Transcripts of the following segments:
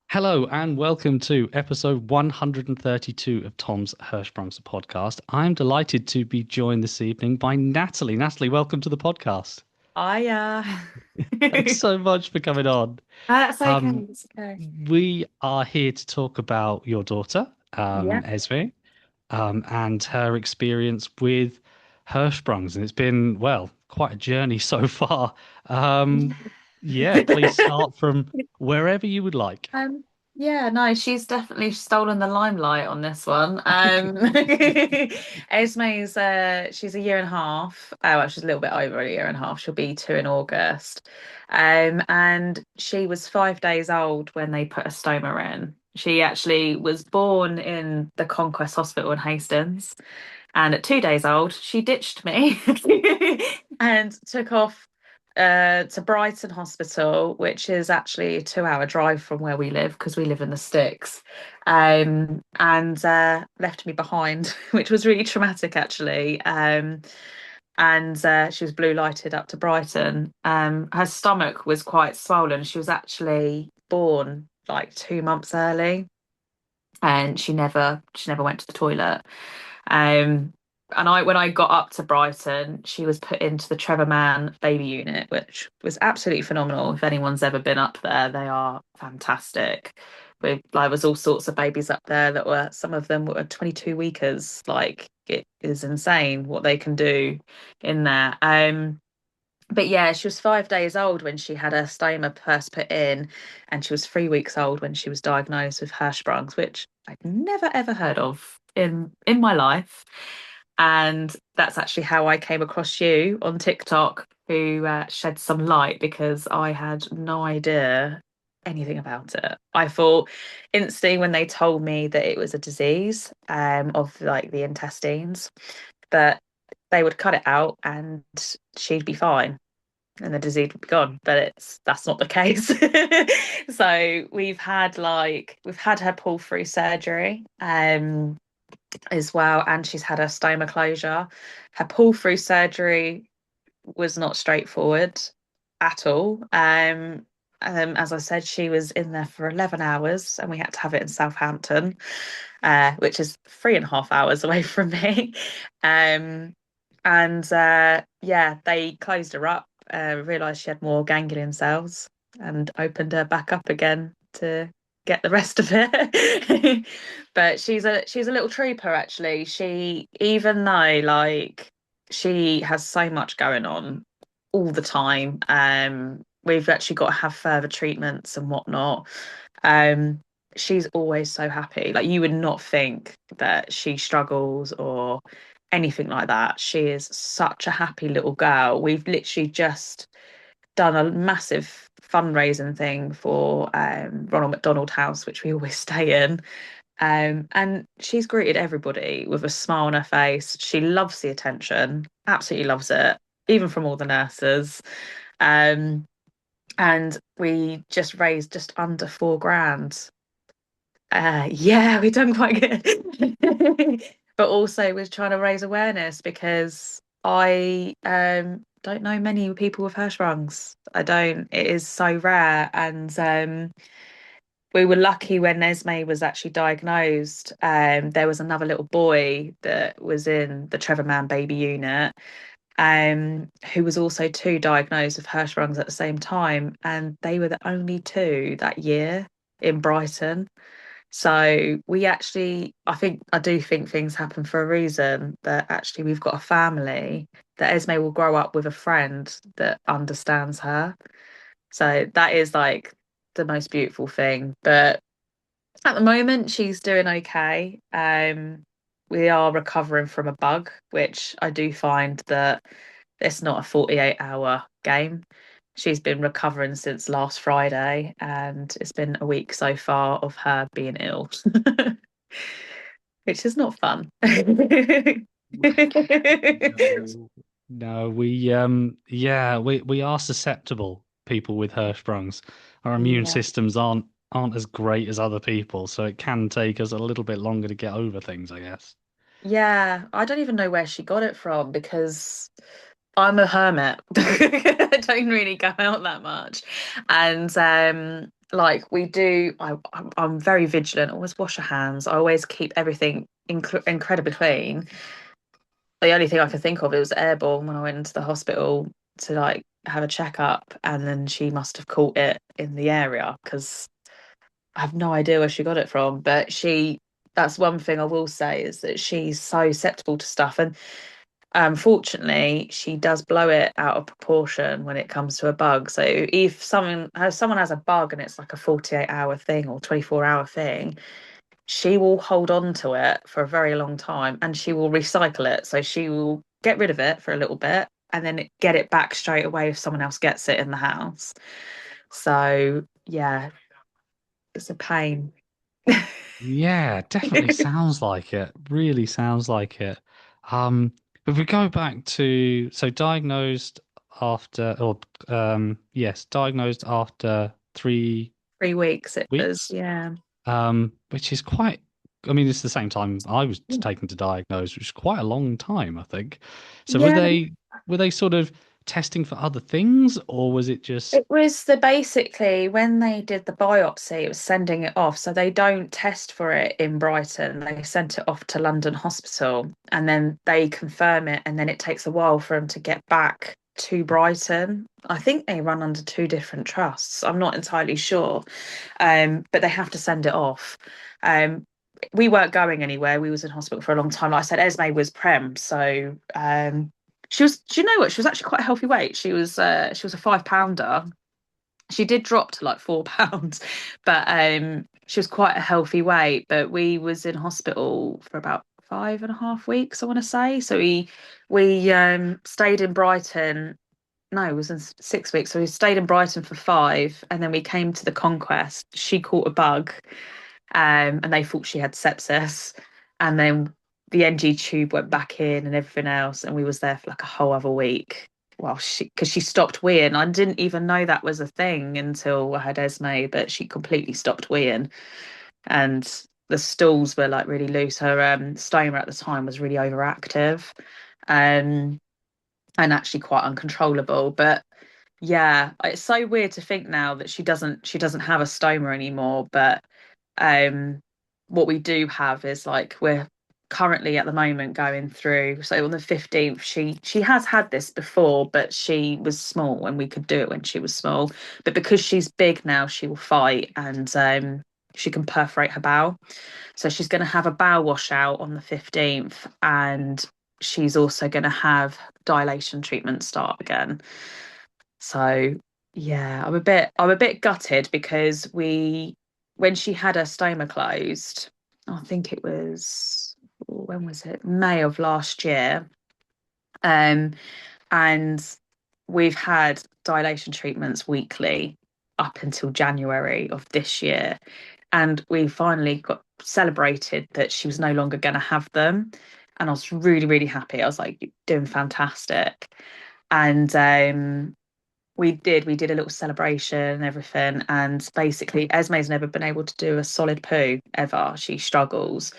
Hello and welcome to episode 132 of Tom's Hirschsprung's podcast. I'm delighted to be joined this evening by Natalie. Natalie, welcome to the podcast. I Thanks so much for coming on. That's okay. Um, It's okay. we are here to talk about your daughter, Yeah. Esme, and her experience with Hirschsprungs. And it's been, well, quite a journey so far. Um, yeah, please start from wherever you would like. Um, yeah, no, she's definitely stolen the limelight on this one. Esme's she's a year and a half. Oh, well, she's a little bit over a year and a half. She'll be 2 in August. And she was 5 days old when they put a stoma in. She actually was born in the Conquest Hospital in Hastings. And at 2 days old, she ditched me and took off to Brighton Hospital, which is actually a 2 hour drive from where we live because we live in the sticks, and left me behind, which was really traumatic actually. And she was blue lighted up to Brighton. Her stomach was quite swollen. She was actually born like 2 months early, and she never went to the toilet. Um, and when I got up to Brighton, she was put into the Trevor Mann baby unit, which was absolutely phenomenal. If anyone's ever been up there, they are fantastic. There was all sorts of babies up there that were, some of them were 22 weekers. Like, it is insane what they can do in there. But yeah, she was 5 days old when she had her stoma first put in, and she was 3 weeks old when she was diagnosed with Hirschsprung's, which I'd never ever heard of in my life. And that's actually how I came across you on TikTok, who shed some light because I had no idea anything about it. I thought instantly when they told me that it was a disease of like the intestines, that they would cut it out and she'd be fine and the disease would be gone, but that's not the case. So we've had her pull through surgery as well, and she's had her stoma closure. Her pull through surgery was not straightforward at all. As I said, she was in there for 11 hours and we had to have it in Southampton, which is 3.5 hours away from me. Um, and yeah, they closed her up, realised she had more ganglion cells and opened her back up again to get the rest of it. But she's a little trooper actually. She, even though like she has so much going on all the time, we've actually got to have further treatments and whatnot. Um, she's always so happy. Like, you would not think that she struggles or anything like that. She is such a happy little girl. We've literally just done a massive fundraising thing for Ronald McDonald House, which we always stay in. And she's greeted everybody with a smile on her face. She loves the attention, absolutely loves it, even from all the nurses. Um, and we just raised just under 4 grand. Yeah, we've done quite good. But also we're trying to raise awareness because I don't know many people with Hirschsprungs. I don't. It is so rare. And we were lucky when Esme was actually diagnosed. There was another little boy that was in the Trevor Mann baby unit, who was also two diagnosed with Hirschsprungs at the same time, and they were the only two that year in Brighton. So we actually, I do think things happen for a reason. That actually we've got a family that Esme will grow up with a friend that understands her. So that is like the most beautiful thing. But at the moment, she's doing okay. We are recovering from a bug, which I do find that it's not a 48-hour game. She's been recovering since last Friday, and it's been a week so far of her being ill, which is not fun. No, no, we are susceptible, people with Hirschsprungs. Our immune Yeah. systems aren't as great as other people, so it can take us a little bit longer to get over things, I guess. Yeah, I don't even know where she got it from because I'm a hermit. I don't really go out that much. And like we do. I'm very vigilant. Always wash your hands. I always keep everything incredibly clean. The only thing I could think of, it was airborne when I went into the hospital to like have a checkup, and then she must have caught it in the area because I have no idea where she got it from. But that's one thing I will say is that she's so susceptible to stuff, and unfortunately, she does blow it out of proportion when it comes to a bug. So if someone has a bug and it's like a 48-hour thing or 24-hour thing, she will hold on to it for a very long time and she will recycle it. So she will get rid of it for a little bit and then get it back straight away if someone else gets it in the house. So yeah, it's a pain. Yeah, definitely sounds like it. Really sounds like it. Um, but if we go back to so diagnosed after or yes, diagnosed after 3 weeks it was, weeks. yeah. Which is quite I mean, it's the same time I was taken to diagnose, which is quite a long time, I think. So Yeah, were they sort of testing for other things, or was it just it was the basically when they did the biopsy, it was sending it off. So they don't test for it in Brighton. They sent it off to London Hospital and then they confirm it. And then it takes a while for them to get back to Brighton. I think they run under two different trusts. I'm not entirely sure. But they have to send it off. Um, we weren't going anywhere. We was in hospital for a long time. Like I said, Esme was prem, so she was. Do you know what? She was actually quite a healthy weight. She was a 5 pounder. She did drop to like 4 pounds, but she was quite a healthy weight. But we was in hospital for about 5.5 weeks, I want to say. So we stayed in Brighton. No, it was in 6 weeks. So we stayed in Brighton for five, and then we came to the Conquest. She caught a bug, and they thought she had sepsis, and then the NG tube went back in and everything else, and we was there for like a whole other week. Well, because she stopped weeing. I didn't even know that was a thing until I had Esme, but she completely stopped weeing, and the stools were like really loose. Her stoma at the time was really overactive, um, and actually quite uncontrollable. But yeah, it's so weird to think now that she doesn't have a stoma anymore, but um, what we do have is like we're currently at the moment going through. So on the 15th, she has had this before, but she was small and we could do it when she was small. But because she's big now, she will fight and she can perforate her bowel. So she's going to have a bowel washout on the 15th, and she's also going to have dilation treatment start again. So yeah, I'm a bit gutted because when she had her stoma closed, I think it was when was it? May of last year. Um, and we've had dilation treatments weekly up until January of this year. And we finally got celebrated that she was no longer going to have them. And I was really, really happy. I was like, "You're doing fantastic." And we did a little celebration and everything, and basically Esme's never been able to do a solid poo ever. She struggles,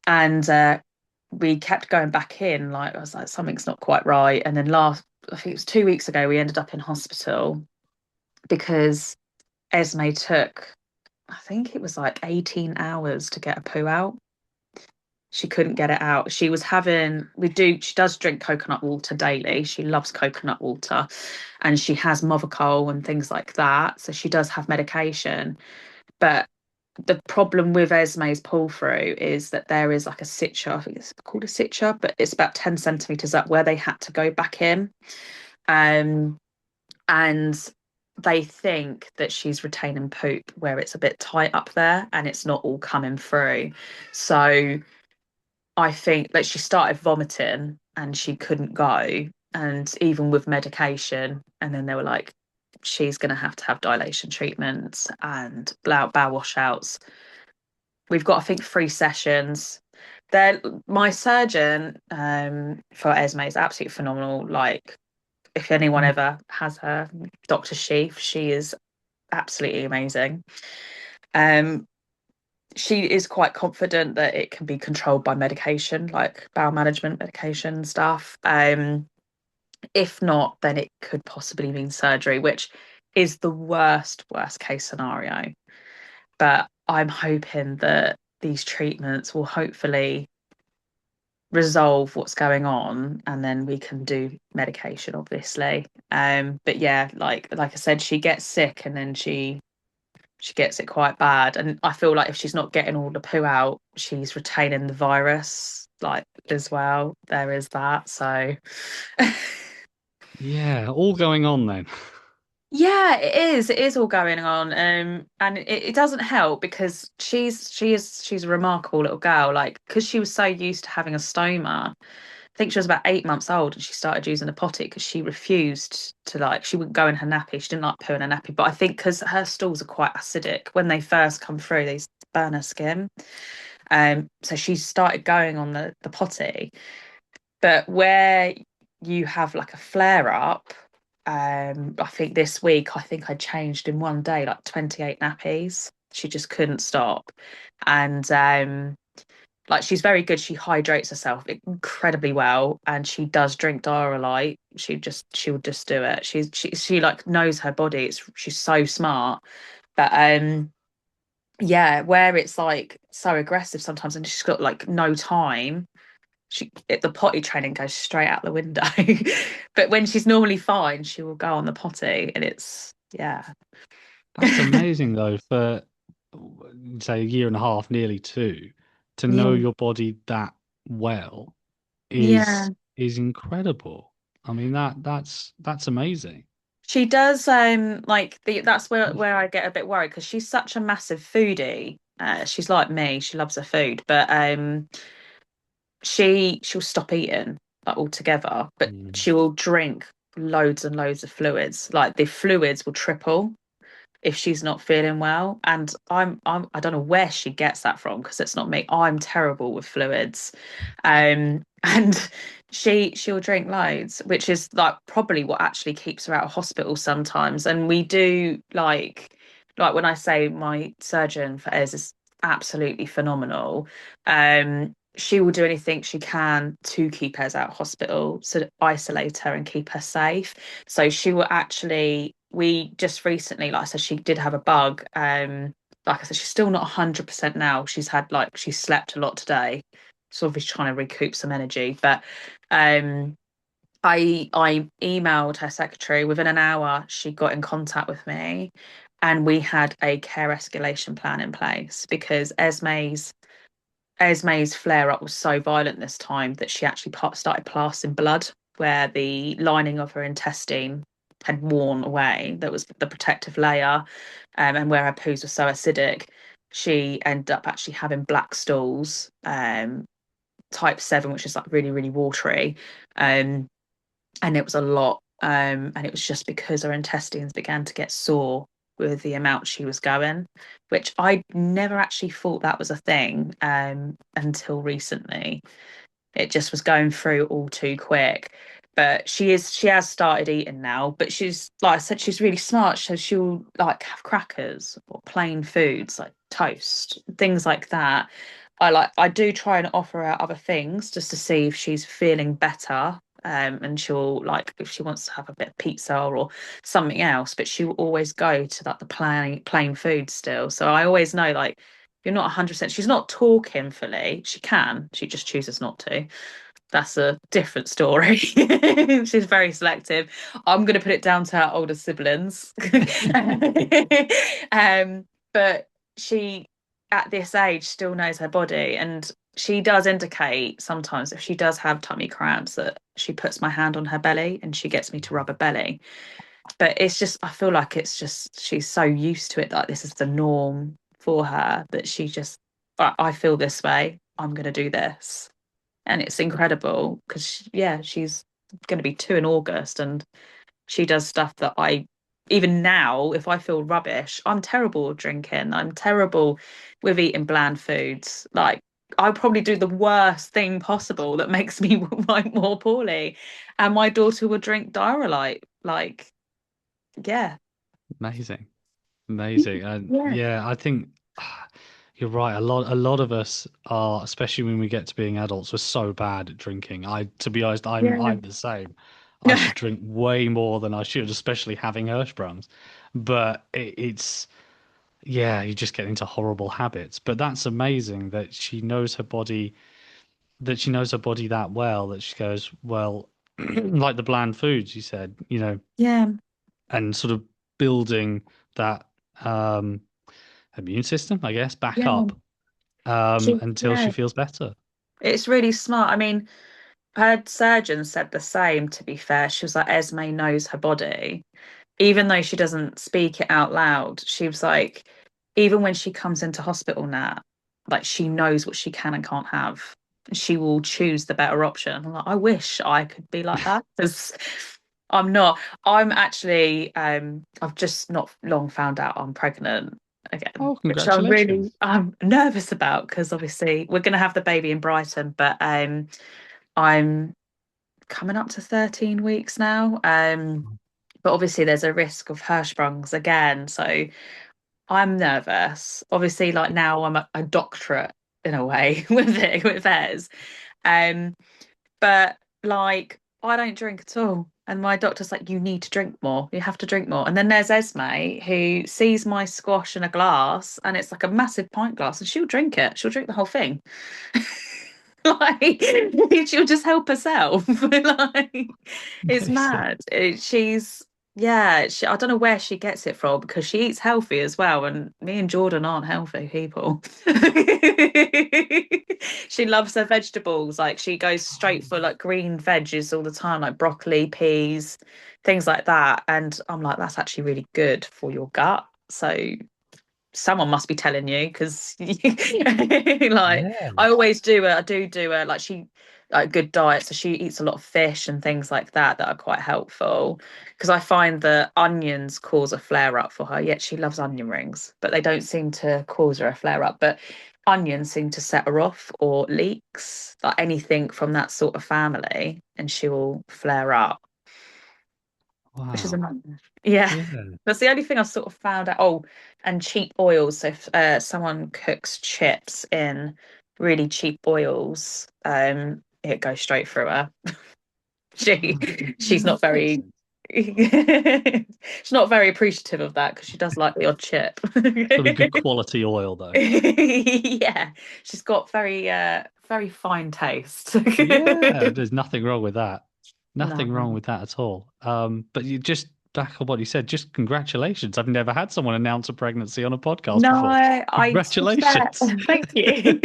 and we kept going back in. Like I was like, something's not quite right. And then I think it was 2 weeks ago, we ended up in hospital because Esme took, I think it was like 18 hours to get a poo out. She couldn't get it out. She does drink coconut water daily. She loves coconut water, and she has Movicol and things like that. So she does have medication. But the problem with Esme's pull through is that there is like a suture, I think it's called a suture, but it's about 10 centimeters up where they had to go back in. Um, and they think that she's retaining poop where it's a bit tight up there and it's not all coming through. So I think that she started vomiting and she couldn't go. And even with medication, and then they were like, she's going to have dilation treatments and bowel washouts. We've got, I think, 3 sessions. My surgeon for Esme is absolutely phenomenal. Like, if anyone ever has her, Dr. Sheaf, she is absolutely amazing. Um, she is quite confident that it can be controlled by medication, like bowel management medication stuff. If not, then it could possibly mean surgery, which is the worst case scenario. But I'm hoping that these treatments will hopefully resolve what's going on and then we can do medication, obviously. But yeah, like I said, she gets sick and then she gets it quite bad. And I feel like if she's not getting all the poo out, she's retaining the virus like as well. There is that. So Yeah, all going on then. yeah, it is. It is all going on. And it doesn't help because she's a remarkable little girl. Like, because she was so used to having a stoma. I think she was about 8 months old and she started using a potty because she refused to like she wouldn't go in her nappy. She didn't like poo in her nappy. But I think because her stools are quite acidic, when they first come through, they burn her skin. So she started going on the potty. But where you have like a flare up, I think this week I think I changed in one day like 28 nappies. She just couldn't stop. And like she's very good. She hydrates herself incredibly well, and she does drink Diarrhea. She'll just do it. She like knows her body. She's so smart. But yeah, where it's like so aggressive sometimes, and she's got like no time. The potty training goes straight out the window. But when she's normally fine, she will go on the potty, and it's yeah. That's amazing though, for say a year and a half, nearly two, to know Yeah. your body that well Yeah. is incredible. I mean that's amazing. She does like that's where I get a bit worried because she's such a massive foodie. She's like me, she loves her food, but she'll stop eating like altogether, but Mm. she will drink loads and loads of fluids. Like the fluids will triple if she's not feeling well. And I don't know where she gets that from because it's not me. I'm terrible with fluids. And she'll drink loads, which is like probably what actually keeps her out of hospital sometimes. And we do like when I say my surgeon for Ez is absolutely phenomenal. She will do anything she can to keep Ez out of hospital, to isolate her and keep her safe. So she will actually, we just recently, like I said, she did have a bug. Like I said, she's still not 100% now. She slept a lot today. So obviously trying to recoup some energy. But um, I emailed her secretary within an hour. She got in contact with me, and we had a care escalation plan in place because Esme's flare up was so violent this time that she actually started passing blood where the lining of her intestine had worn away. That was the protective layer, and where her poos were so acidic, she ended up actually having black stools, type 7, which is like really, really watery. Um, and it was a lot. And it was just because her intestines began to get sore with the amount she was going, which I never actually thought that was a thing until recently. It just was going through all too quick. But she has started eating now, but she's like I said, she's really smart. So she'll like have crackers or plain foods like toast, things like that. I do try and offer her other things just to see if she's feeling better. And she'll like if she wants to have a bit of pizza or something else, but she will always go to like the plain food still. So I always know like you're not 100%. She's not talking fully. She can. She just chooses not to. That's a different story. She's very selective. I'm going to put it down to her older siblings. um, but she, at this age, still knows her body. And she does indicate sometimes if she does have tummy cramps that she puts my hand on her belly and she gets me to rub her belly. But it's just, I feel like it's just, she's so used to it that this is the norm for her that she just, I feel this way. I'm going to do this, and it's incredible because yeah, she's going to be 2 in August, and she does stuff that I even now, if I feel rubbish, I'm terrible with drinking. I'm terrible with eating bland foods. Like I probably do the worst thing possible that makes me like more poorly, and my daughter would drink Diarrhea. Like yeah, Amazing. Amazing. And yeah, yeah, I think you're right. A lot of us are, especially when we get to being adults, we're so bad at drinking. To be honest, I'm yeah, the same. I should drink way more than I should, especially having Hirschsprungs. But it's yeah, you just get into horrible habits. But that's amazing that she knows her body, that well, that she goes, well, like the bland foods you said, Yeah, and sort of building that um immune system, I guess, back yeah. up until she Yeah, feels better. it's really smart. I mean, her surgeon said the same, to be fair. She was like, Esme knows her body. Even though she doesn't speak it out loud, she was like, even when she comes into hospital now, like she knows what she can and can't have. She will choose the better option. I'm like, I wish I could be like that because I'm not. I'm actually, I've just not long found out I'm pregnant again, Oh, which I'm nervous about because obviously we're going to have the baby in Brighton, but I'm coming up to 13 weeks now. But obviously there's a risk of Hirschsprungs again. So I'm nervous. Obviously, like now I'm a doctorate in a way with theirs. Um, but like I don't drink at all. And my doctor's like, you need to drink more. You have to drink more. And then there's Esme who sees my squash in a glass and it's like a massive pint glass and she'll drink it. She'll drink the whole thing. Like she'll just help herself. Like it's Amazing. mad. She's yeah, I don't know where she gets it from because she eats healthy as well, and me and Jordan aren't healthy people. She loves her vegetables. Like she goes straight for like green veggies all the time, like broccoli, peas, things like that. And I'm like, that's actually really good for your gut. So someone must be telling you because like Yeah. I do like she like good diet, so she eats a lot of fish and things like that are quite helpful because I find that onions cause a flare up for her, yet she loves onion rings but they don't seem to cause her a flare up, but onions seem to set her off, or leeks, like anything from that sort of family, and she will flare up, which is a Wow. nightmare. Yeah, Yeah. that's the only thing I've sort of found out. Oh, and cheap oils. So if someone cooks chips in really cheap oils, it goes straight through her. She Ah, she's not very amazing. she's not very appreciative of that because she does like the odd chip. It's got to be good quality oil, though. Yeah, she's got very fine taste. Yeah, there's nothing wrong with that. Nothing wrong No. with that at all. But you just back on what you said, just congratulations. I've never had someone announce a pregnancy on a podcast No, before. to be fair, Congratulations. thank you.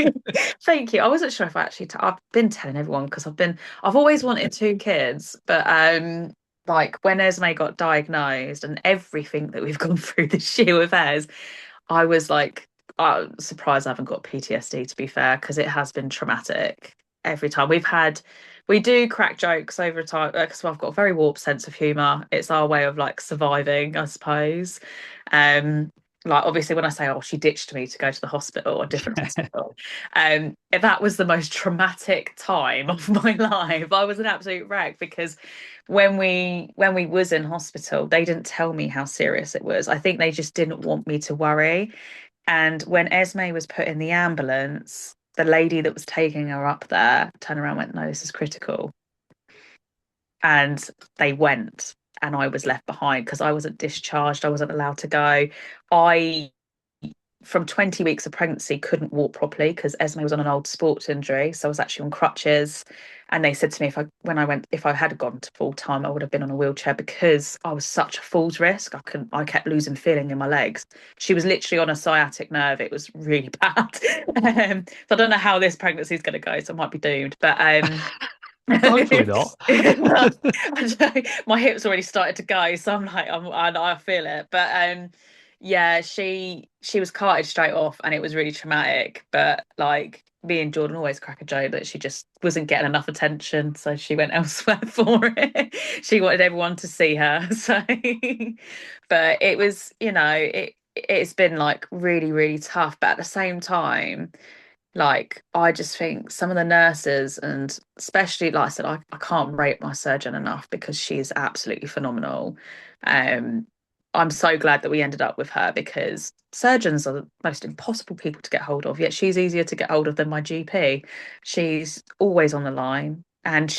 Thank you. I wasn't sure if I actually, I've been telling everyone because I've always wanted two kids, but like when Esme got diagnosed and everything that we've gone through this year with Ez, I was like, I'm surprised I haven't got PTSD, to be fair, because it has been traumatic every time. We do crack jokes over time because I've got a very warped sense of humor. It's our way of like surviving, I suppose. Um, like obviously when I say, oh, she ditched me to go to the hospital, a different hospital, that was the most traumatic time of my life. I was an absolute wreck because when we was in hospital, they didn't tell me how serious it was. I think they just didn't want me to worry. And when Esme was put in the ambulance, the lady that was taking her up there turned around and went, no, this is critical. And they went, and I was left behind because I wasn't discharged. I wasn't allowed to go. I from 20 weeks of pregnancy couldn't walk properly because Esme was on an old sports injury, so I was actually on crutches. And they said to me, if I had gone to full time, I would have been on a wheelchair because I was such a falls risk. I kept losing feeling in my legs. She was literally on a sciatic nerve. It was really bad. So I don't know how this pregnancy is going to go, so I might be doomed. But Hopefully not. my hips already started to go, so I'm like, I feel it. But yeah, she was carted straight off, and it was really traumatic. But like me and Jordan always crack a joke that she just wasn't getting enough attention, so she went elsewhere for it. She wanted everyone to see her, so. But it was, it's been like really, really tough. But at the same time, like, I just think some of the nurses, and especially, like I said, I can't rate my surgeon enough because she is absolutely phenomenal. Um, I'm so glad that we ended up with her because surgeons are the most impossible people to get hold of, yet she's easier to get hold of than my GP. She's always on the line. And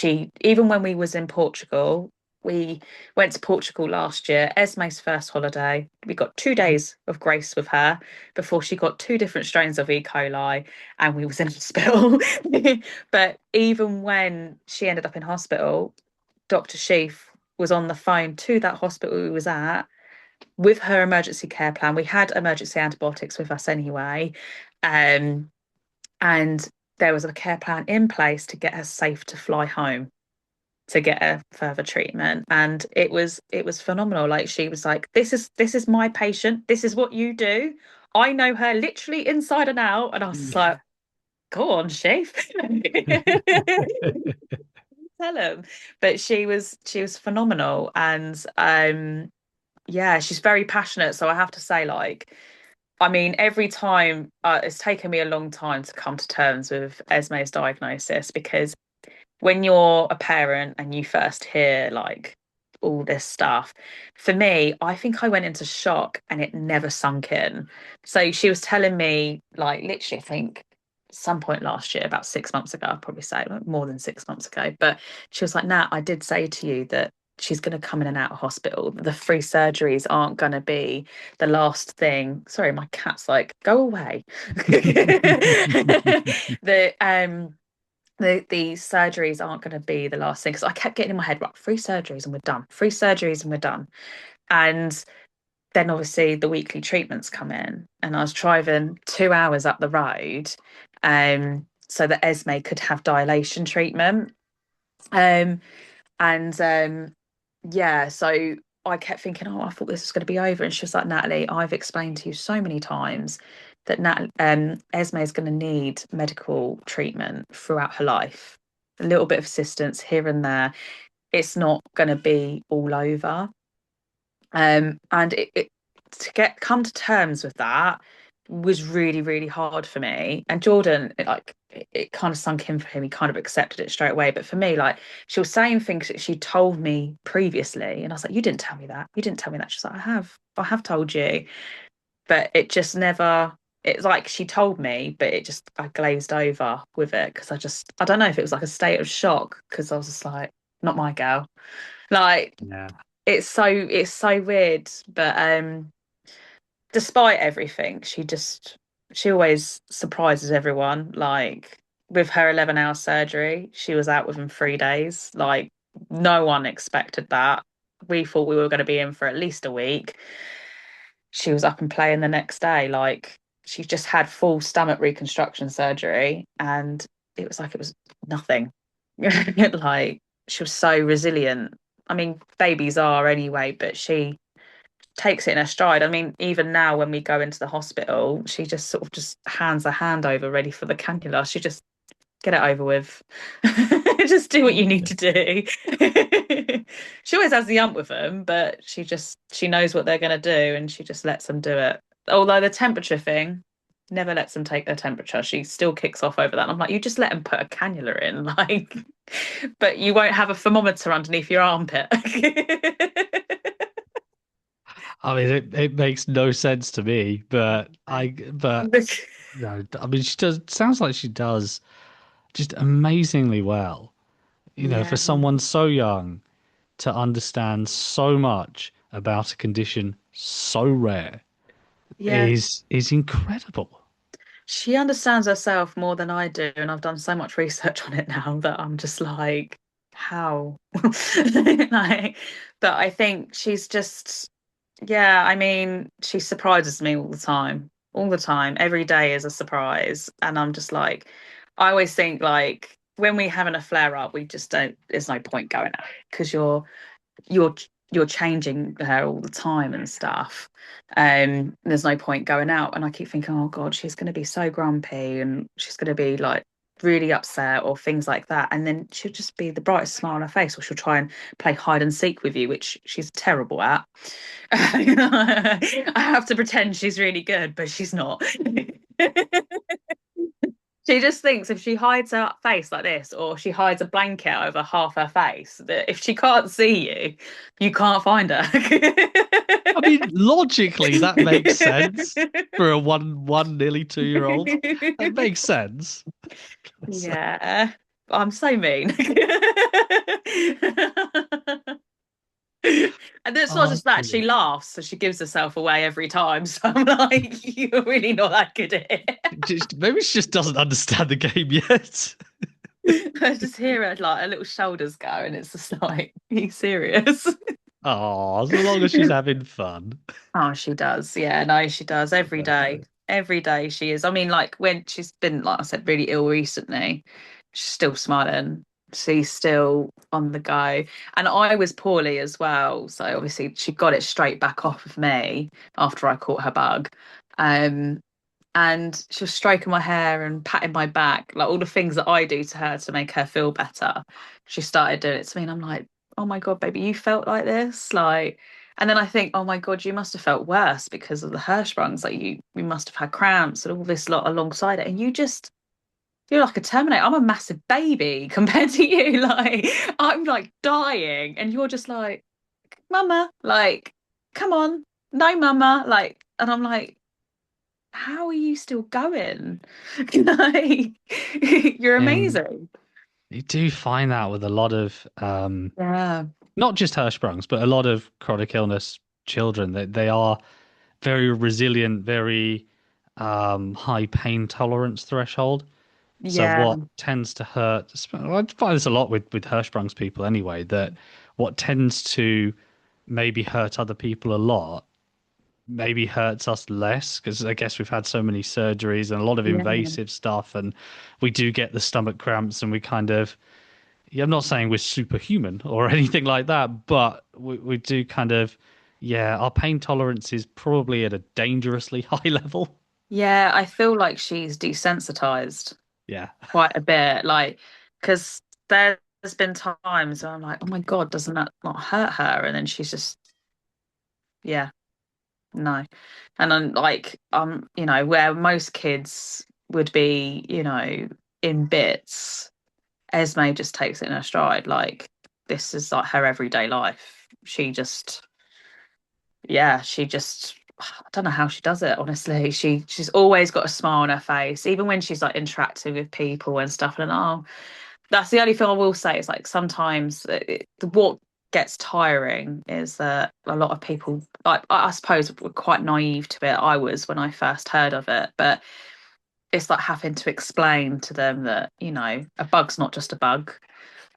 even when we was in Portugal, We went to Portugal last year, Esme's first holiday. We got 2 days of grace with her before she got two different strains of E. coli and we was in hospital. But even when she ended up in hospital, Dr. Sheaf was on the phone to that hospital we was at with her emergency care plan. We had emergency antibiotics with us anyway. Um, and there was a care plan in place to get her safe to fly home to get a further treatment, and it was phenomenal. Like, she was like, this is my patient, this is what you do. I know her literally inside and out. And I was like, go on, Chief. Tell him. But she was phenomenal. And yeah, she's very passionate. So I have to say, like, I mean, every time it's taken me a long time to come to terms with Esme's diagnosis, because when you're a parent and you first hear like all this stuff, for me, I think I went into shock and it never sunk in. So she was telling me, like, literally, I think some point last year, about 6 months ago, I'd probably say like, more than 6 months ago. But she was like, Nat, I did say to you that she's going to come in and out of hospital. The free surgeries aren't going to be the last thing. Sorry, my cat's like, go away. the the surgeries aren't going to be the last thing, because I kept getting in my head, right, free surgeries and we're done, free surgeries and we're done. And then obviously the weekly treatments come in, and I was driving 2 hours up the road, so that Esme could have dilation treatment. Um, and yeah, so I kept thinking, oh, I thought this was going to be over. And she was like, Natalie, I've explained to you so many times that Esme is going to need medical treatment throughout her life. A little bit of assistance here and there. It's not going to be all over. And to get come to terms with that was really, really hard for me. And Jordan, it kind of sunk in for him. He kind of accepted it straight away. But for me, like, she was saying things that she told me previously, and I was like, "You didn't tell me that. You didn't tell me that." She's like, I have told you." But it just never. It's like she told me, but I glazed over with it, because I don't know if it was like a state of shock, because I was just like, not my girl. Like, Yeah. it's so weird. But despite everything, she always surprises everyone. Like, with her 11-hour surgery, she was out within 3 days. Like, no one expected that. We thought we were going to be in for at least a week. She was up and playing the next day. Like, she just had full stomach reconstruction surgery, and it was nothing. Like, she was so resilient. I mean, babies are anyway, but she takes it in her stride. I mean, even now when we go into the hospital, she just sort of just hands a hand over ready for the cannula. She just, get it over with. Just do what you need to do. She always has the ump with them, but she knows what they're going to do, and she just lets them do it. Although the temperature thing never lets them take their temperature. She still kicks off over that. And I'm like, you just let them put a cannula in, like, but you won't have a thermometer underneath your armpit. I mean, it makes no sense to me, but no, I mean, she does, sounds like she does just amazingly well. You know, for Yeah, someone so young to understand so much about a condition so rare yeah. is incredible. She understands herself more than I do, and I've done so much research on it now that I'm just like, how? Like, but I think she's just, yeah, I mean, she surprises me all the time. All the time. Every day is a surprise. And I'm just like, I always think, like, when we having a flare up, we just don't, there's no point going out, because you're you're changing her all the time and stuff. There's no point going out. And I keep thinking, oh God, she's going to be so grumpy, and she's going to be like really upset or things like that. And then she'll just be the brightest smile on her face, or she'll try and play hide and seek with you, which she's terrible at. I have to pretend she's really good, but she's not. She just thinks if she hides her face like this, or she hides a blanket over half her face, that if she can't see you, you can't find her. I mean, logically, that makes sense for a nearly 2 year old. That makes sense. Yeah, I'm so mean. And it's not Oh, just that, she brilliant. laughs, so she gives herself away every time. So I'm like, you're really not that good at it. Maybe she just doesn't understand the game yet. I just hear her like her little shoulders go, and it's just like, are you serious? Oh, so long as she's having fun. Oh, she does. Yeah, no, she does every day. Perfect. Every day she is. I mean, like when she's been, like I said, really ill recently, she's still smiling. She's still on the go. And I was poorly as well. So obviously she got it straight back off of me after I caught her bug. Um, and she was stroking my hair and patting my back, like all the things that I do to her to make her feel better. She started doing it to me, and I'm like, oh my God, baby, you felt like this? Like, and then I think, oh my God, you must have felt worse because of the Hirschsprungs. Like you must have had cramps and all this lot alongside it. And you just feel like a Terminator. I'm a massive baby compared to you. Like, I'm like dying, and you're just like, Mama, like, come on, no, Mama, like, and I'm like, how are you still going? Like, you're And amazing. you do find that with a lot of Yeah. not just Hirschsprungs, but a lot of chronic illness children. They are very resilient, very high pain tolerance threshold. So Yeah. what tends to hurt, I find this a lot with Hirschsprung's people anyway, that what tends to maybe hurt other people a lot maybe hurts us less because I guess we've had so many surgeries and a lot of Yeah. invasive stuff, and we do get the stomach cramps, and we kind of, yeah, I'm not saying we're superhuman or anything like that, but we do kind of, yeah, our pain tolerance is probably at a dangerously high level. Yeah. I feel like she's desensitized Yeah. quite a bit. Like, because there's been times where I'm like, oh my God, doesn't that not hurt her? And then she's just, yeah, no. And I'm like, where most kids would be, in bits, Esme just takes it in her stride. Like, this is like her everyday life. She just I don't know how she does it, honestly. She's always got a smile on her face, even when she's like interacting with people and stuff. And that's the only thing I will say is like sometimes what gets tiring is that a lot of people, like I suppose, were quite naive to it. I was when I first heard of it, but it's like having to explain to them that a bug's not just a bug.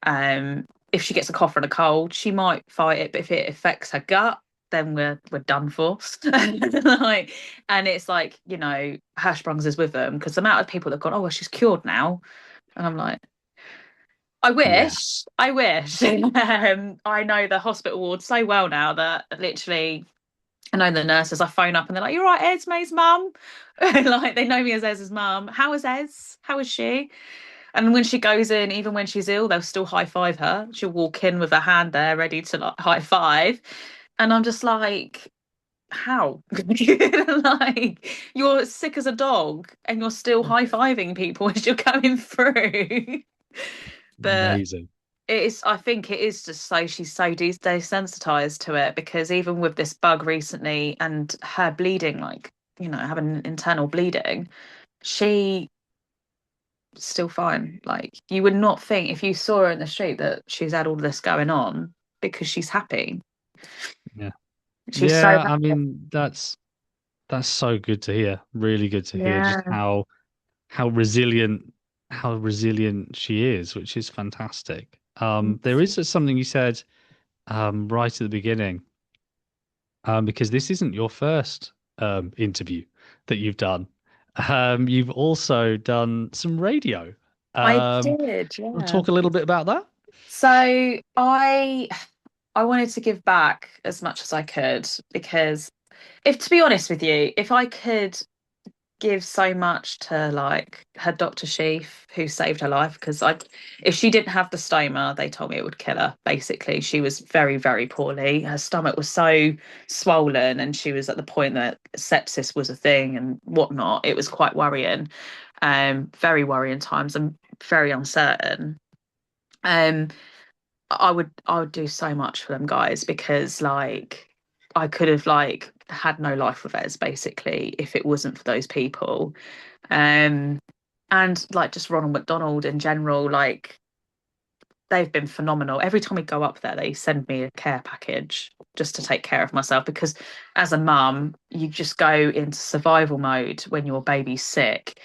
If she gets a cough and a cold, she might fight it, but if it affects her gut, then we're done for. Like, and it's like, Hirschsprung's is with them because the amount of people that have gone, oh well, she's cured now. And I'm like, Yeah. I wish. I know the hospital ward so well now that literally I know the nurses. I phone up and they're like, "You're right, Esme's mum." Like they know me as Es's mum. How is Ez? How is she? And when she goes in, even when she's ill, they'll still high five her. She'll walk in with her hand there, ready to like high five. And I'm just like, how? Like you're sick as a dog and you're still high fiving people as you're going through. But Amazing. I think it is just so she's so desensitized to it because even with this bug recently and her bleeding, like, having internal bleeding, she still fine. Like you would not think if you saw her in the street that she's had all this going on because she's happy. Yeah. She's so Yeah, I happy. mean that's so good to hear. Really good to hear just Yeah. how resilient she is, which is fantastic. There is something you said right at the beginning, because this isn't your first interview that you've done. You've also done some radio. I Um, did, we'll yeah. talk a little bit about that. So I wanted to give back as much as I could because if to be honest with you, if I could give so much to like her Dr. Sheaf who saved her life because if she didn't have the stoma, they told me it would kill her. Basically, she was very, very poorly. Her stomach was so swollen and she was at the point that sepsis was a thing and whatnot. It was quite worrying. Very worrying times and very uncertain. Um, I would do so much for them guys because like I could have like had no life with Ez basically if it wasn't for those people. Um and like just Ronald McDonald in general, like they've been phenomenal. Every time we go up there, they send me a care package just to take care of myself because as a mum, you just go into survival mode when your baby's sick.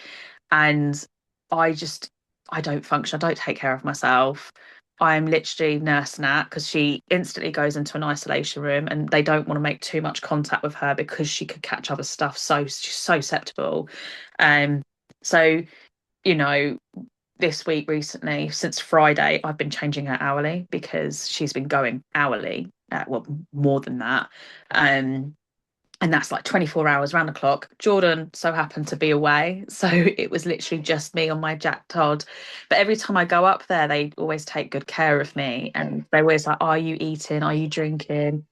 And I just, I don't function. I don't take care of myself. I'm literally Nurse Nat because she instantly goes into an isolation room and they don't want to make too much contact with her because she could catch other stuff. So she's so susceptible. Um, so, you know, this week recently, since Friday, I've been changing her hourly because she's been going hourly, well, more than that. Um, and that's like 24 hours round the clock. Jordan so happened to be away. So it was literally just me on my Jack Todd. But every time I go up there, they always take good care of me. And they're always like, are you eating? Are you drinking?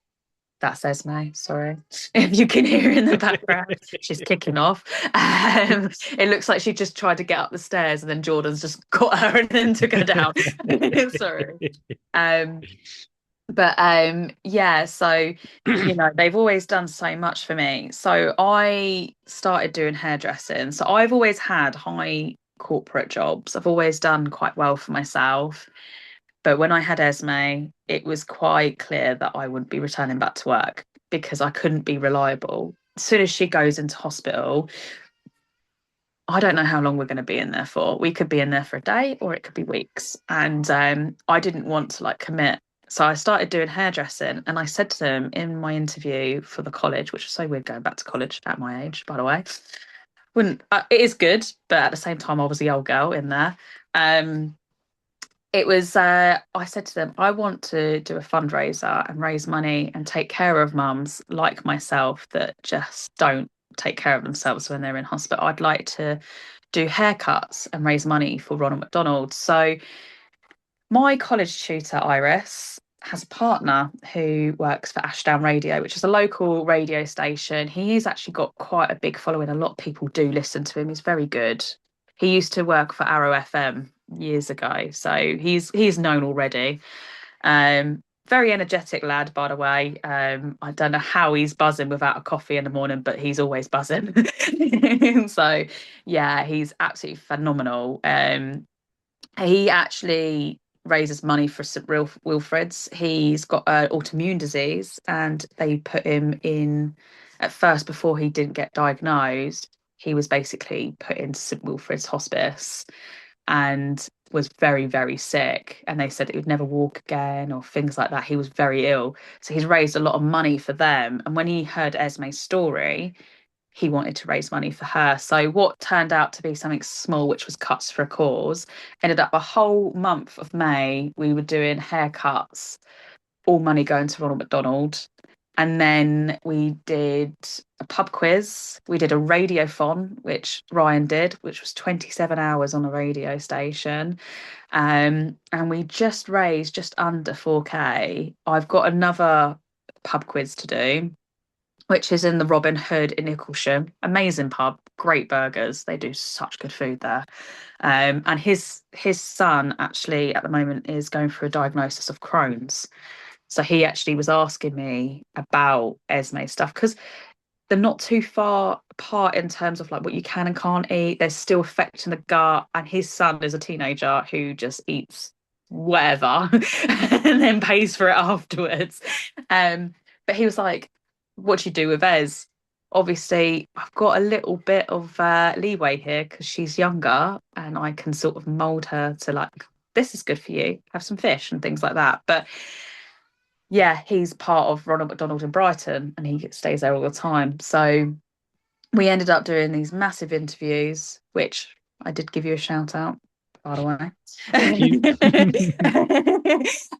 That's Esme, sorry. If you can hear her in the background, she's kicking off. It looks like she just tried to get up the stairs and then Jordan's just got her and then took her down. Sorry. Um, but yeah, so they've always done so much for me. So I started doing hairdressing. So I've always had high corporate jobs. I've always done quite well for myself. But when I had Esme, it was quite clear that I wouldn't be returning back to work because I couldn't be reliable. As soon as she goes into hospital, I don't know how long we're going to be in there for. We could be in there for a day or it could be weeks. And I didn't want to like commit. So I started doing hairdressing and I said to them in my interview for the college, which is so weird going back to college at my age, by the way. Wouldn't it is good, but at the same time I was the old girl in there. Um, it was I said to them, I want to do a fundraiser and raise money and take care of mums like myself that just don't take care of themselves when they're in hospital. I'd like to do haircuts and raise money for Ronald McDonald. So my college tutor, Iris, has a partner who works for Ashdown Radio, which is a local radio station. He's actually got quite a big following. A lot of people do listen to him. He's very good. He used to work for Arrow FM years ago, so he's known already. Very energetic lad, by the way. I don't know how he's buzzing without a coffee in the morning, but he's always buzzing. So yeah, he's absolutely phenomenal. He actually raises money for St. Wilfrid's. He's got an autoimmune disease, and they put him in at first before he didn't get diagnosed. He was basically put into St. Wilfrid's Hospice and was very, very sick. And they said that he would never walk again or things like that. He was very ill. So he's raised a lot of money for them. And when he heard Esme's story, he wanted to raise money for her. So what turned out to be something small, which was cuts for a cause, ended up a whole month of May, we were doing haircuts, all money going to Ronald McDonald. And then we did a pub quiz. We did a radiothon, which Ryan did, which was 27 hours on a radio station. And we just raised just under 4K. I've got another pub quiz to do, which is in the Robin Hood in Nicholsham. Amazing pub, great burgers. They do such good food there. And his son actually at the moment is going through a diagnosis of Crohn's. So he actually was asking me about Esme stuff because they're not too far apart in terms of like what you can and can't eat. There's still affecting the gut, and his son is a teenager who just eats whatever and then pays for it afterwards. But he was like, "What do you do with Ez?" Obviously, I've got a little bit of leeway here because she's younger, and I can sort of mold her to like, this is good for you. Have some fish and things like that. But yeah, he's part of Ronald McDonald in Brighton and he stays there all the time. So we ended up doing these massive interviews, which I did give you a shout out, by Thank you. the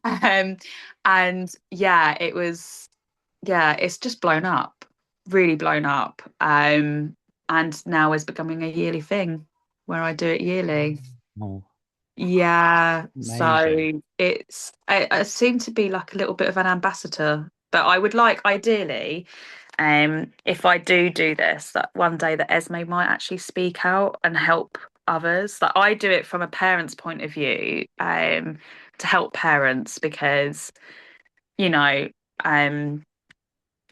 way. And yeah, it's just blown up, really blown up. And now is becoming a yearly thing where I do it yearly. Oh, Yeah, amazing. so I seem to be like a little bit of an ambassador, but I would like ideally, if I do this, that one day that Esme might actually speak out and help others. Like I do it from a parent's point of view, to help parents because, you know, um,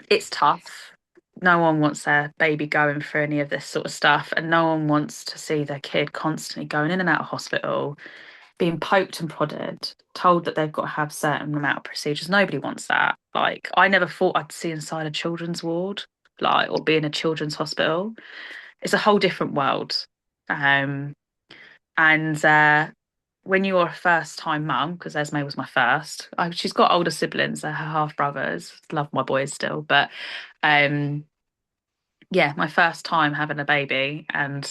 it's tough. No one wants their baby going through any of this sort of stuff, and no one wants to see their kid constantly going in and out of hospital being poked and prodded, told that they've got to have certain amount of procedures. Nobody wants that. Like, I never thought I'd see inside a children's ward, like, or be in a children's hospital. It's a whole different world. Um, and when you're a first time mum, because Esme was my first, she's got older siblings, they're her half brothers. Love my boys still, but um, yeah, my first time having a baby, and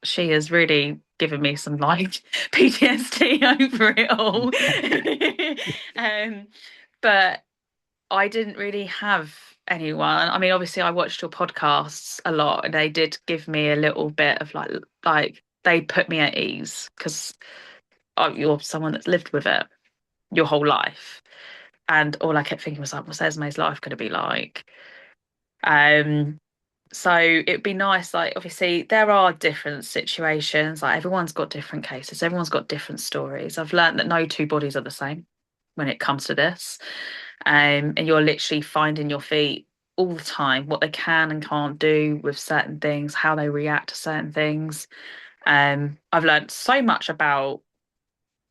she has really given me some like PTSD over it all. um, but I didn't really have anyone. I mean, obviously, I watched your podcasts a lot, and they did give me a little bit of like they put me at ease because you're someone that's lived with it your whole life, and all I kept thinking was like, what's Esme's life going to be like? Um, So it'd be nice, like obviously there are different situations, like everyone's got different cases, everyone's got different stories. I've learned that no two bodies are the same when it comes to this. And you're literally finding your feet all the time, what they can and can't do with certain things, how they react to certain things. I've learned so much about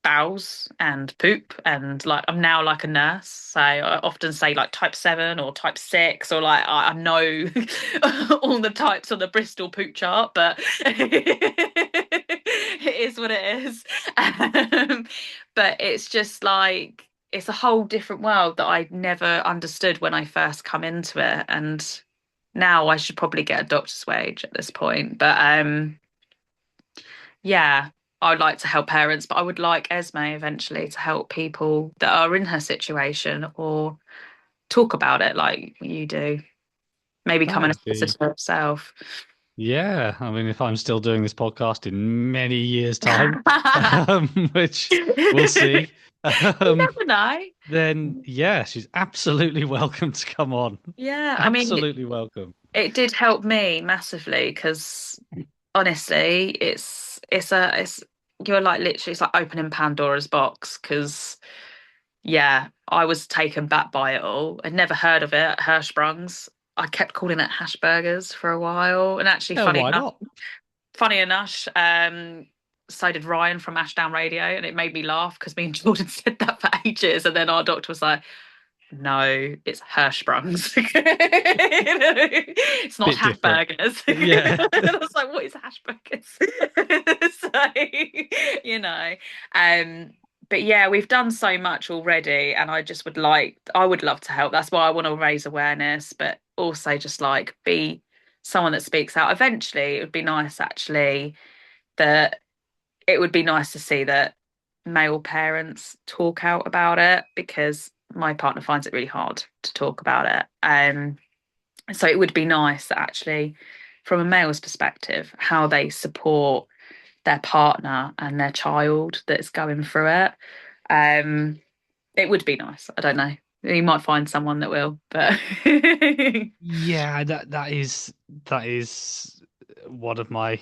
bowels and poop, and like I'm now like a nurse, so I often say like type 7 or type 6, or like I know all the types on the Bristol poop chart, but it is what it is. But it's just like it's a whole different world that I never understood when I first come into it, and now I should probably get a doctor's wage at this point. But yeah, I would like to help parents, but I would like Esme eventually to help people that are in her situation or talk about it like you do. Maybe come and That'd assist be, her herself. yeah. I mean, if I'm still doing this podcast in many years' time, which we'll You see, um, never know. then yeah, she's absolutely welcome to come on. Yeah, I mean, Absolutely welcome. it did help me massively because honestly, it's you're like literally it's like opening Pandora's box because yeah, I was taken back by it all. I'd never heard of it, Hirschsprungs. I kept calling it hash burgers for a while. And actually, Yeah, why not? funny enough, so did Ryan from Ashdown Radio, and it made me laugh because me and Jordan said that for ages, and then our doctor was like, "No, it's Hirschsprungs. It's not Bit hash different. burgers." Yeah. And I was like, "What is hash burgers?" So, you know, um, but yeah, we've done so much already, and I would love to help. That's why I want to raise awareness, but also just like be someone that speaks out. Eventually, it would be nice actually that it would be nice to see that male parents talk out about it because my partner finds it really hard to talk about it. So it would be nice that actually, from a male's perspective, how they support their partner and their child that's going through it. Um, it would be nice. I don't know. You might find someone that will, but Yeah, that is one of my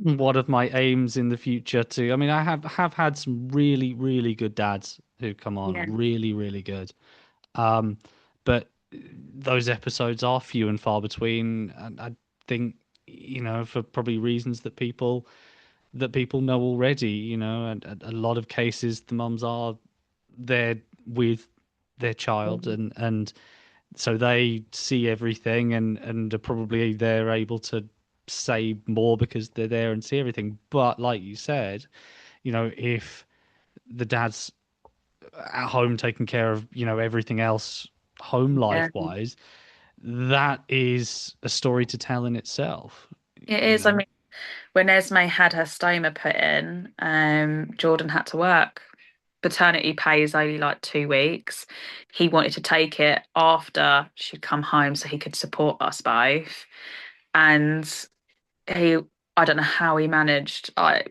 one of my aims in the future too. I mean, I have had some really, really good dads who come yeah, on, really, really good. Um, but those episodes are few and far between, and I think, for probably reasons that people know already, and a lot of cases the mums are there with their child, and so they see everything, and are probably they're able to say more because they're there and see everything. But like you said, if the dad's at home taking care of everything else home yeah, life wise, that is a story to tell in itself. it you is. I know mean, when Esme had her stoma put in, Jordan had to work. Paternity pay is only like 2 weeks. He wanted to take it after she'd come home so he could support us both. And he, I don't know how he managed. I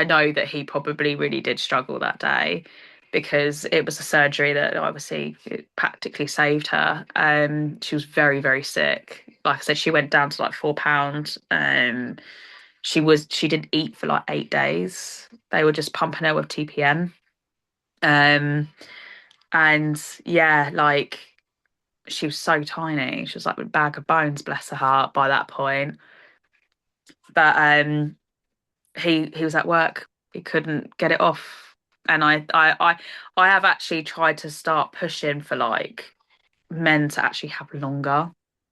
know that he probably really did struggle that day because it was a surgery that obviously it practically saved her. She was very, very sick. Like I said, she went down to like 4 pounds. She didn't eat for like 8 days. They were just pumping her with TPM. Um, and yeah, like she was so tiny. She was like a bag of bones, bless her heart, by that point. But he was at work. He couldn't get it off. And I have actually tried to start pushing for like men to actually have longer.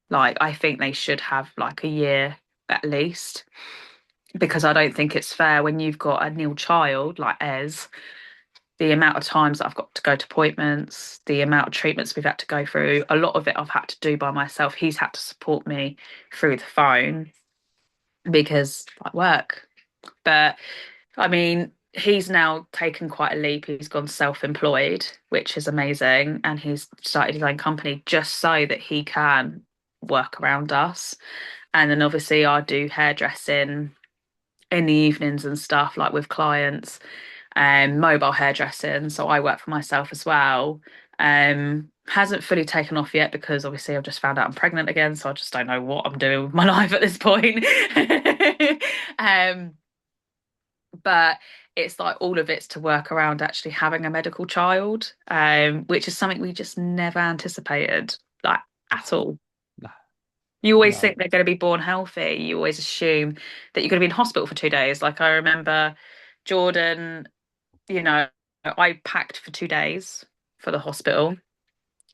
Like I think they should have like a year at least, because I don't think it's fair when you've got a new child like Ez, the amount of times that I've got to go to appointments, the amount of treatments we've had to go through. A lot of it I've had to do by myself. He's had to support me through the phone because I work. But I mean, he's now taken quite a leap. He's gone self-employed, which is amazing, and he's started his own company just so that he can work around us. And then obviously I do hairdressing in the evenings and stuff, like with clients, and mobile hairdressing. So I work for myself as well. Hasn't fully taken off yet because obviously I've just found out I'm pregnant again, so I just don't know what I'm doing with my life at this point. um, but it's like all of it's to work around actually having a medical child, which is something we just never anticipated, like at all. No, You always no. think they're going to be born healthy. You always assume that you're going to be in hospital for 2 days. Like I remember Jordan, you know, I packed for 2 days for the hospital.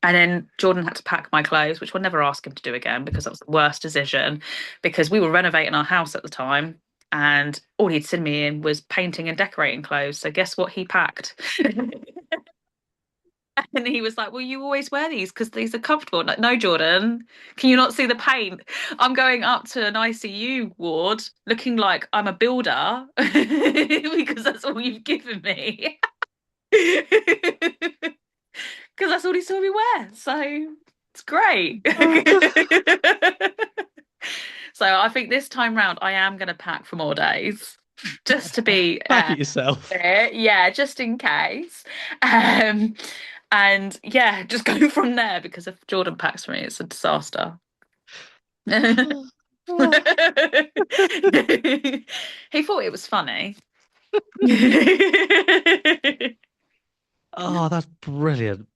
And then Jordan had to pack my clothes, which we'll never ask him to do again because that was the worst decision. Because we were renovating our house at the time, and all he'd send me in was painting and decorating clothes. So guess what he packed? And he was like, "Well, you always wear these because these are comfortable." I'm like, no, Jordan, can you not see the paint? I'm going up to an ICU ward looking like I'm a builder because that's all you've given me. Because that's all he saw me wear. So it's great. So I think this time round I am going to pack for more days just to be Back at yourself. there. Yeah, just in case. Um, and yeah, just go from there because if Jordan packs for me, it's a disaster. He thought it was funny. Oh, that's brilliant.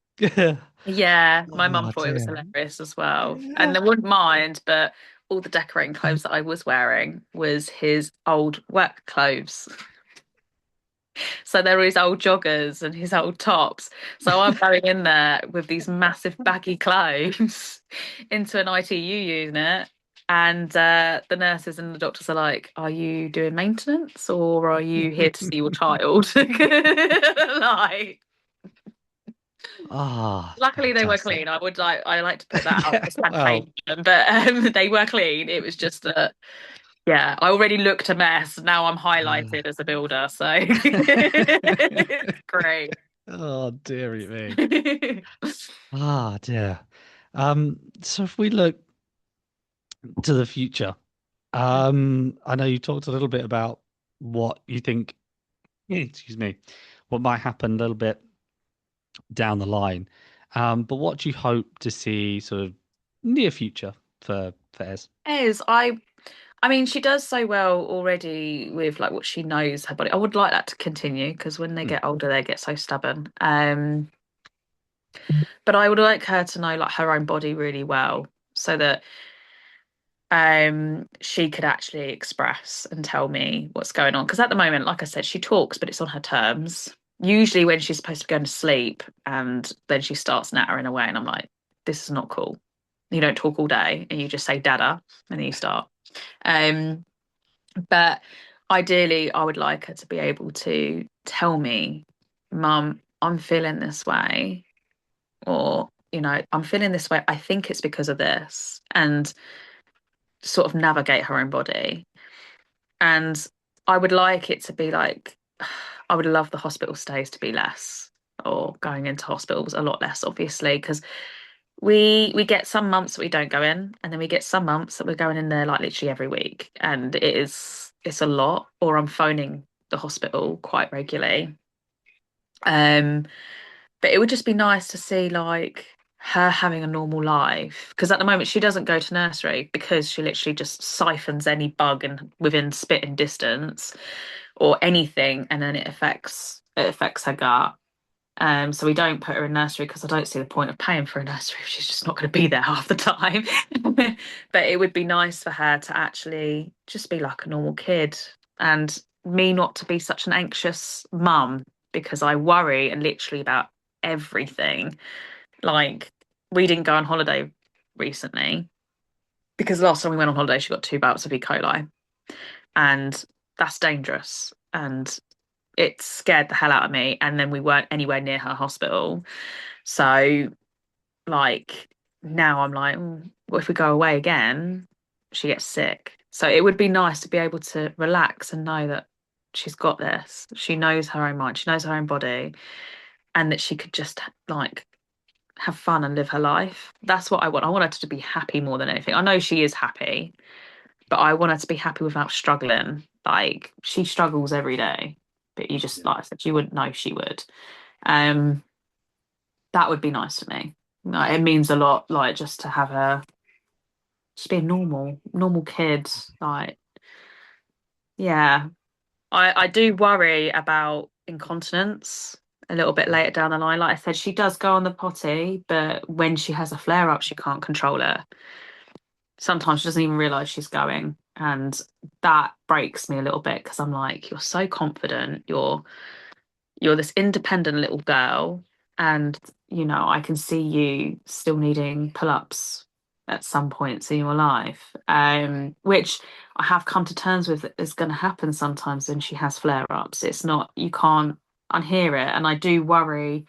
Yeah, my mum Oh thought it was dear. hilarious as well. And they wouldn't mind, but all the decorating clothes that I was wearing was his old work clothes. So there were his old joggers and his old tops. So I'm going in there with these massive baggy clothes into an ITU unit. And the nurses and the doctors are like, "Are you doing maintenance or are you here to see your child?" Like, Ah, luckily they were fantastic. clean. I like to put that out Yeah, as well, campaign, but they were clean. It was just that yeah, I already looked a mess. Now I'm highlighted as a builder, so it's great. oh dearie me. Ah dear. So if we look to the future, I know you talked a little bit about what you think, excuse me, what might happen a little bit down the line. But what do you hope to see sort of near future for Ez? Is I mean, she does so well already with like what she knows her body. I would like that to continue because when they Hmm. get older, they get so stubborn. But I would like her to know like her own body really well so that she could actually express and tell me what's going on. Because at the moment, like I said, she talks, but it's on her terms. Usually when she's supposed to be going to sleep and then she starts nattering away, and I'm like, this is not cool. You don't talk all day and you just say dada and then you start. Um, but ideally, I would like her to be able to tell me, Mum, I'm feeling this way, or, I'm feeling this way. I think it's because of this, and sort of navigate her own body. And I would like it to be like, I would love the hospital stays to be less, or going into hospitals a lot less, obviously, because we get some months that we don't go in, and then we get some months that we're going in there like literally every week, and it's a lot. Or I'm phoning the hospital quite regularly. Um, but it would just be nice to see like her having a normal life because at the moment she doesn't go to nursery because she literally just siphons any bug and within spitting distance or anything, and then it affects her gut. So we don't put her in nursery because I don't see the point of paying for a nursery if she's just not going to be there half the time. But it would be nice for her to actually just be like a normal kid and me not to be such an anxious mum. because I worry and literally about everything. Like, we didn't go on holiday recently because last time we went on holiday, she got two bouts of E. coli, and that's dangerous. And it scared the hell out of me. And then we weren't anywhere near her hospital. So, like, now I'm like, what if we go away again? She gets sick. So it would be nice to be able to relax and know that she's got this. She knows her own mind, she knows her own body, and that she could just like have fun and live her life. That's what I want. I want her to be happy more than anything. I know she is happy, but I want her to be happy without struggling. Like she struggles every day, but you just Yeah. like I said, you wouldn't know she would. Um, that would be nice for me. Like, it means a lot, like just to have her just be a normal kid. Like, yeah, I do worry about incontinence a little bit later down the line. Like I said, she does go on the potty, but when she has a flare up, she can't control it. Sometimes she doesn't even realize she's going, and that breaks me a little bit because I'm like, you're so confident, you're this independent little girl, and I can see you still needing pull-ups at some points in your life, which I have come to terms with is going to happen sometimes when she has flare-ups. It's not, you can't unhear it, and I do worry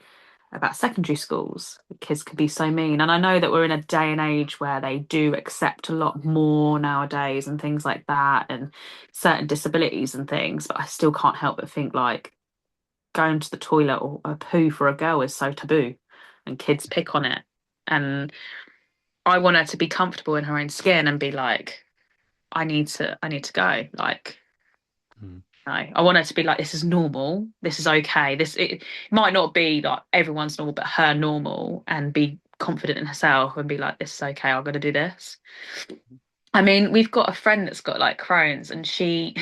about secondary schools. Kids can be so mean, and I know that we're in a day and age where they do accept a lot more nowadays and things like that, and certain disabilities and things, but I still can't help but think like going to the toilet or a poo for a girl is so taboo and kids pick on it. And I want her to be comfortable in her own skin and be like, I need to go. Like, Mm. no. I want her to be like, this is normal. This is okay. It might not be like everyone's normal, but her normal, and be confident in herself and be like, this is okay. I'm gonna do this. I mean, we've got a friend that's got like Crohn's, and she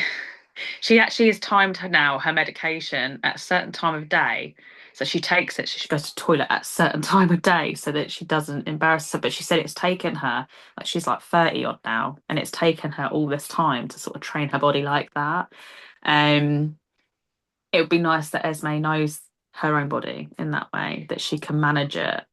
actually has timed her now her medication at a certain time of day. So she takes it, she goes to the toilet at a certain time of day so that she doesn't embarrass her. But she said it's taken her, like she's like 30 odd now, and it's taken her all this time to sort of train her body like that. Um, it would be nice that Esme knows her own body in that way, that she can manage it.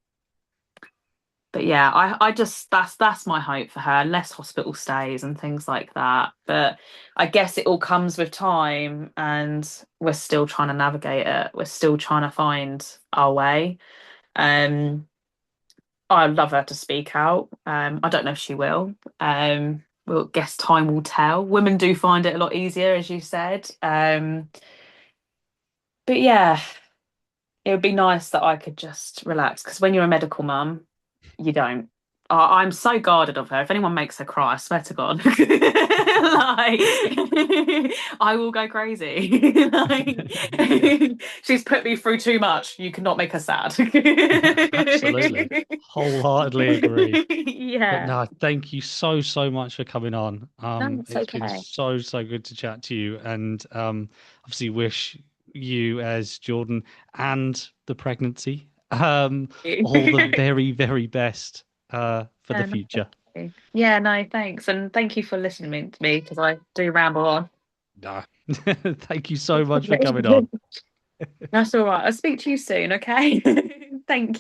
But yeah, I just that's my hope for her, less hospital stays and things like that. But I guess it all comes with time, and we're still trying to navigate it. We're still trying to find our way. Um, I'd love her to speak out. I don't know if she will. Well, guess time will tell. Women do find it a lot easier, as you said. But yeah, it would be nice that I could just relax because when you're a medical mum, you don't. I'm so guarded of her. If anyone makes her cry, I swear to God, like I will go crazy. Like she's put me through too much. You cannot make her sad. Absolutely. Wholeheartedly agree. But Yeah, no, thank you so, so much for coming on. no, it's It's been okay. so, so good to chat to you, and obviously wish you, as Jordan and the pregnancy, all the very, very best for the Yeah, no, thank future. you. Yeah, no, thanks, and thank you for listening to me because I do ramble on. No. Thank you so much for coming on. That's all right. I'll speak to you soon, okay? Thank you.